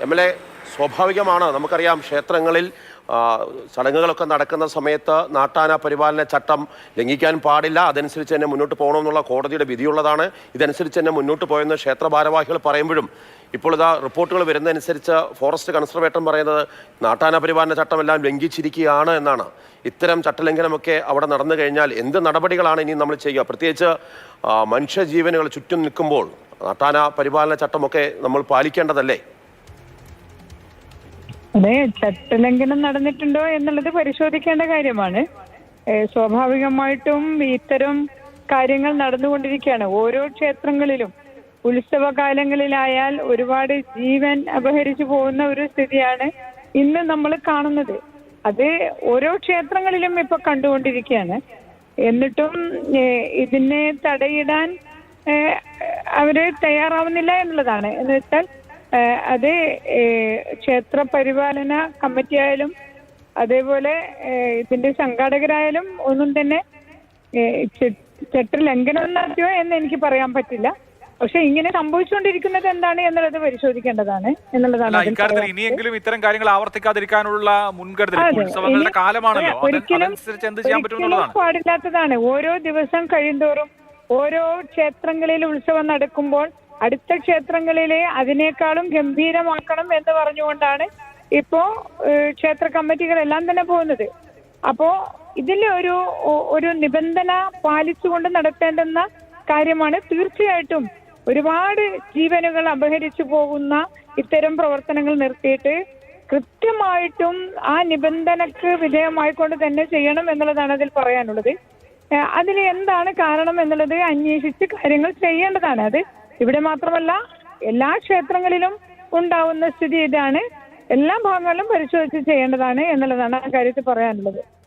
MLA സ്വാഭാവികമാണ്. നമുക്കറിയാം ക്ഷേത്രങ്ങളിൽ ചടങ്ങുകളൊക്കെ നടക്കുന്ന സമയത്ത് നാട്ടാന പരിപാലന ചട്ടം ലംഘിക്കാൻ പാടില്ല, അതനുസരിച്ച് തന്നെ മുന്നോട്ട് പോകണമെന്നുള്ള കോടതിയുടെ വിധിയുള്ളതാണ്. ഇതനുസരിച്ച് തന്നെ മുന്നോട്ട് പോയെന്ന് ക്ഷേത്ര ഭാരവാഹികൾ പറയുമ്പോഴും ഇപ്പോൾ ഇതാ റിപ്പോർട്ടുകൾ വരുന്നതനുസരിച്ച് ഫോറസ്റ്റ് കൺസർവേറ്റർ പറയുന്നത് നാട്ടാന പരിപാലന ചട്ടമെല്ലാം ലംഘിച്ചിരിക്കുകയാണ് എന്നാണ്. ഇത്തരം ചട്ടലംഘനമൊക്കെ അവിടെ നടന്നു കഴിഞ്ഞാൽ എന്ത് നടപടികളാണ് ഇനി നമ്മൾ ചെയ്യുക? പ്രത്യേകിച്ച് മനുഷ്യജീവനുകൾ ചുറ്റും നിൽക്കുമ്പോൾ നാട്ടാന പരിപാലന ചട്ടമൊക്കെ നമ്മൾ പാലിക്കേണ്ടതല്ലേ? അതെ, ചട്ടലംഘനം നടന്നിട്ടുണ്ടോ എന്നുള്ളത് പരിശോധിക്കേണ്ട കാര്യമാണ്. സ്വാഭാവികമായിട്ടും ഇത്തരം കാര്യങ്ങൾ നടന്നുകൊണ്ടിരിക്കുകയാണ്. ഓരോ ക്ഷേത്രങ്ങളിലും ഉത്സവകാലങ്ങളിലായാൽ ഒരുപാട് ജീവൻ അപഹരിച്ചു പോകുന്ന ഒരു സ്ഥിതിയാണ് ഇന്ന് നമ്മൾ കാണുന്നത്. അത് ഓരോ ക്ഷേത്രങ്ങളിലും ഇപ്പൊ കണ്ടുകൊണ്ടിരിക്കുകയാണ്. എന്നിട്ടും ഇതിനെ തടയിടാൻ അവര് തയ്യാറാവുന്നില്ല എന്നുള്ളതാണ്. എന്ന് വെച്ചാൽ അത് ക്ഷേത്ര പരിപാലന കമ്മിറ്റി ആയാലും അതേപോലെ ഇതിന്റെ സംഘാടകരായാലും ഒന്നും തന്നെ ചട്ടലംഘനം നടത്തിയോ എന്ന് എനിക്ക് പറയാൻ പറ്റില്ല. പക്ഷെ ഇങ്ങനെ സംഭവിച്ചുകൊണ്ടിരിക്കുന്നത് എന്താണ് എന്നുള്ളത് പരിശോധിക്കേണ്ടതാണ് എന്നുള്ളതാണ്. ഇനിയെങ്കിലും ഇത്തരം കാര്യങ്ങൾ ആവർത്തിക്കാതിരിക്കാനുള്ള മുൻകരുതൽ ഒരിക്കലും പാടില്ലാത്തതാണ്. ഓരോ ദിവസം കഴിയുന്തോറും ഓരോ ക്ഷേത്രങ്ങളിൽ ഉത്സവം നടക്കുമ്പോൾ അടുത്ത ക്ഷേത്രങ്ങളിലെ അതിനേക്കാളും ഗംഭീരമാക്കണം എന്ന് പറഞ്ഞുകൊണ്ടാണ് ഇപ്പോ ക്ഷേത്ര കമ്മിറ്റികളെല്ലാം തന്നെ പോകുന്നത്. അപ്പോ ഇതിൽ ഒരു നിബന്ധന പാലിച്ചുകൊണ്ട് നടത്തേണ്ടുന്ന കാര്യമാണ്. തീർച്ചയായിട്ടും ഒരുപാട് ജീവനുകൾ അപഹരിച്ചു പോകുന്ന ഇത്തരം പ്രവർത്തനങ്ങൾ നിർത്തിയിട്ട് കൃത്യമായിട്ടും ആ നിബന്ധനക്ക് വിധേയമായിക്കൊണ്ട് തന്നെ ചെയ്യണം എന്നുള്ളതാണ് അതിൽ പറയാനുള്ളത്. അതിന് എന്താണ് കാരണം എന്നുള്ളത് അന്വേഷിച്ച് കാര്യങ്ങൾ ചെയ്യേണ്ടതാണ്. അത് ഇവിടെ മാത്രമല്ല, എല്ലാ ക്ഷേത്രങ്ങളിലും ഉണ്ടാവുന്ന സ്ഥിതി ഇതാണ്. എല്ലാ ഭാഗങ്ങളിലും പരിശോധിച്ച് ചെയ്യേണ്ടതാണ് എന്നുള്ളതാണ് ആ കാര്യത്തിൽ പറയാനുള്ളത്.